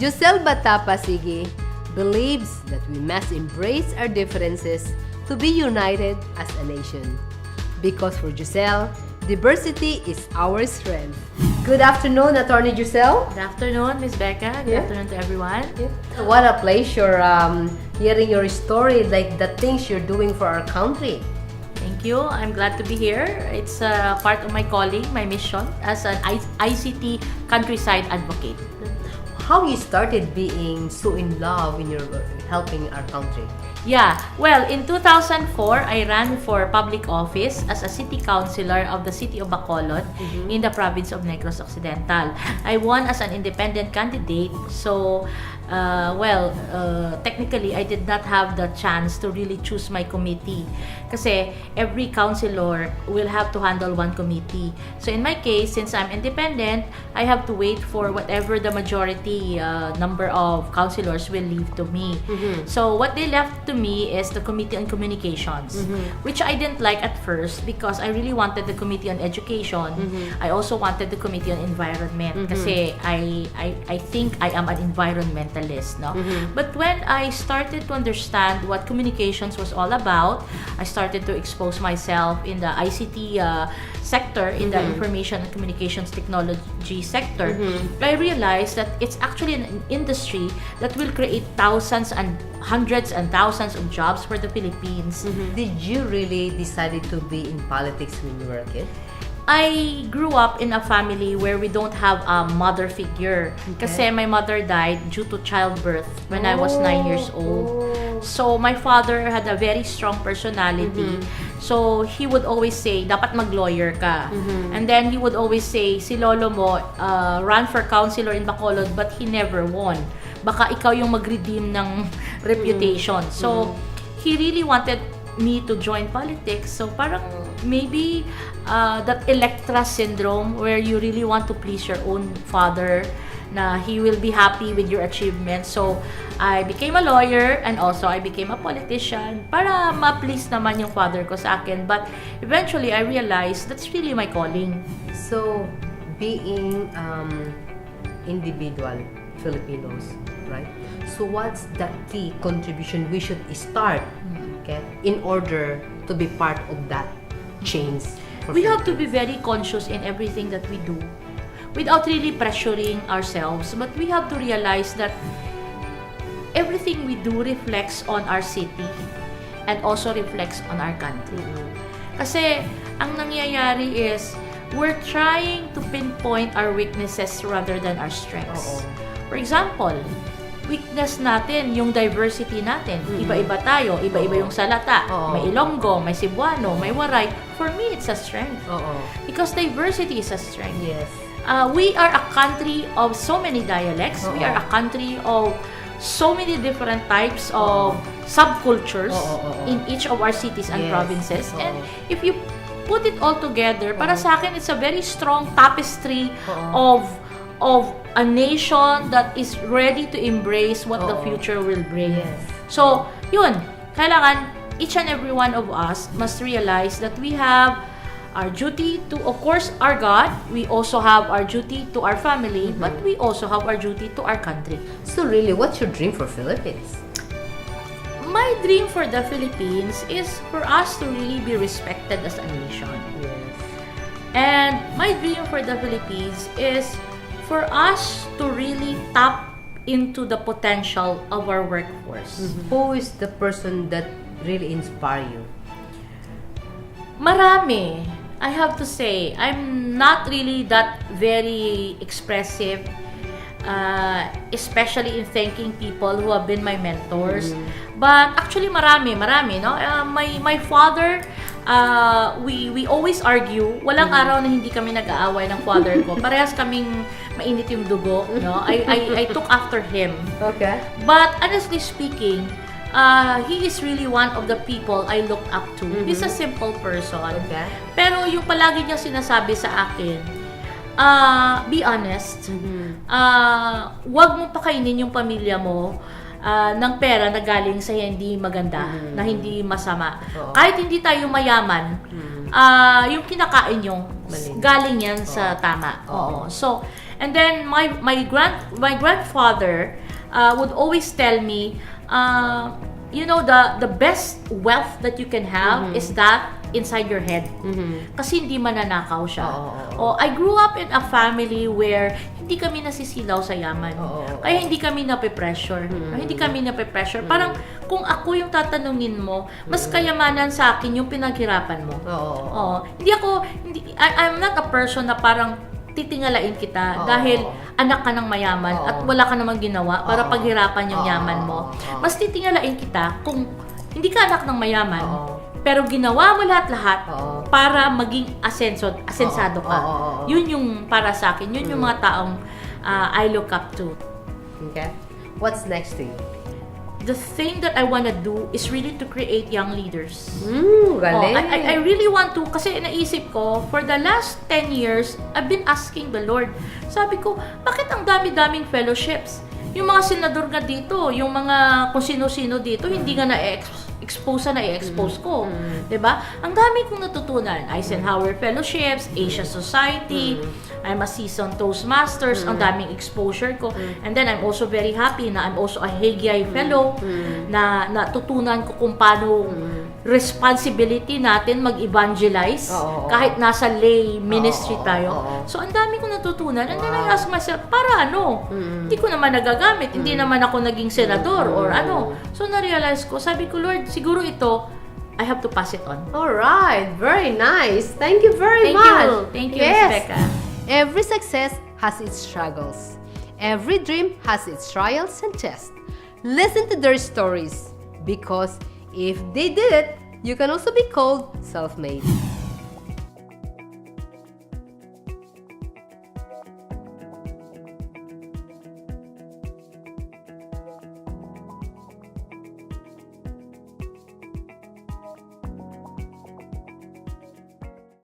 Jocelle Batapa-Sigue believes that we must embrace our differences to be united as a nation. Because for Jocelle, diversity is our strength. Good afternoon, Attorney Jocelle. Good afternoon, Ms. Becca. Good afternoon to everyone. What a pleasure hearing your story, like the things you're doing for our country. Thank you. I'm glad to be here. It's part of my calling, my mission as an ICT countryside advocate. How you started being so in love in your helping our country? Yeah, well, in 2004, I ran for public office as a city councilor of the city of Bacolod in the province of Negros Occidental. I won as an independent candidate, so technically I did not have the chance to really choose my committee kasi every councilor will have to handle one committee. So in my case, since I'm independent, I have to wait for whatever the majority number of councilors will leave to me. So what they left to me is the Committee on Communications, which I didn't like at first because I really wanted the Committee on Education. I also wanted the Committee on Environment kasi I think I am an environmentalist, no? But when I started to understand what communications was all about, I started to expose myself in the ICT sector, in the information and communications technology sector. I realized that it's actually an industry that will create thousands and hundreds and thousands of jobs for the Philippines. Did you really decided to be in politics when you were a kid? I grew up in a family where we don't have a mother figure. Kasi my mother died due to childbirth when I was 9 years old. So my father had a very strong personality. So he would always say, dapat mag-lawyer ka. And then he would always say, si lolo mo ran for councilor in Bacolod but he never won. Baka ikaw yung mag-redeem ng reputation. So he really wanted me to join politics. So parang maybe that Electra syndrome where you really want to please your own father, na he will be happy with your achievements. So I became a lawyer and also I became a politician para ma-please naman yung father ko sa akin. But eventually I realized that's really my calling. So being individual Filipinos, right? So what's the key contribution we should start, okay, in order to be part of that change? We have to be very conscious in everything that we do without really pressuring ourselves. But we have to realize that everything we do reflects on our city and also reflects on our country. Kasi ang nangyayari is we're trying to pinpoint our weaknesses rather than our strengths. For example, weakness natin, yung diversity natin. Iba-iba tayo, iba-iba yung salata. May Ilonggo, may Cebuano, may Waray. For me, it's a strength. Because diversity is a strength. Yes. We are a country of so many dialects. We are a country of so many different types of subcultures in each of our cities and provinces. And if you put it all together, para sa akin, it's a very strong tapestry of a nation that is ready to embrace what the future will bring. So, yun, kailangan each and every one of us must realize that we have our duty to, of course, our God. We also have our duty to our family, but we also have our duty to our country. So really, what's your dream for Philippines? My dream for the Philippines is for us to really be respected as a nation. And my dream for the Philippines is for us to really tap into the potential of our workforce. Who is the person that really inspire you? Marami. I have to say, I'm not really that very expressive, especially in thanking people who have been my mentors. But actually, marami, no? My father, we always argue. Walang araw na hindi kami nag-aaway ng father ko. Parehas kaming mainit yung dugo, no? I took after him. Okay. But honestly speaking, he is really one of the people I look up to. He's a simple person. Okay. Pero yung palagi niya sinasabi sa akin, be honest. Huwag mo pakainin yung pamilya mo ng pera na galing sa hindi maganda, na hindi masama. Kahit hindi tayo mayaman, yung kinakain nyo, galing yan sa tama. So, And then my grandfather would always tell me, you know, the best wealth that you can have is that inside your head. Kasi hindi mananakaw siya. I grew up in a family where hindi kami nasisilaw sa yaman. Kaya hindi kami nape-pressure. Hindi kami nape-pressure. Parang kung ako yung tatanungin mo, mas kayamanan sa akin yung pinaghirapan mo. I'm not a person na parang titingalain kita dahil anak ka ng mayaman at wala ka namang ginawa para paghirapan yung yaman mo. Mas titingalain kita kung hindi ka anak ng mayaman, pero ginawa mo lahat-lahat para maging asensado ka. Yun yung para sa akin. Yun yung mga taong I look up to. Okay. What's next to you? The thing that I want to do is really to create young leaders. Galing. I really want to, kasi naisip ko, for the last 10 years, I've been asking the Lord. Sabi ko, bakit ang dami-daming fellowships? Yung mga senador nga dito, yung mga kung sino-sino dito, hindi nga na-expose ko. Diba? Ang dami kong natutunan. Eisenhower Fellowships, Asia Society, I'm a seasoned Toastmasters, ang daming exposure ko. And then I'm also very happy na I'm also a Haggai Fellow, na natutunan ko kung paano responsibility natin mag-evangelize kahit nasa lay ministry tayo. So, ang dami kong natutunan. And then I ask myself, para ano? Hindi ko naman nagagamit. Hindi naman ako naging senador or ano. So, na-realize ko, sabi ko, Lord, siguro ito, I have to pass it on. Alright, very nice. Thank you very much. Thank you, Ms. Becca. Every success has its struggles. Every dream has its trials and tests. Listen to their stories because if they did it, you can also be called self-made.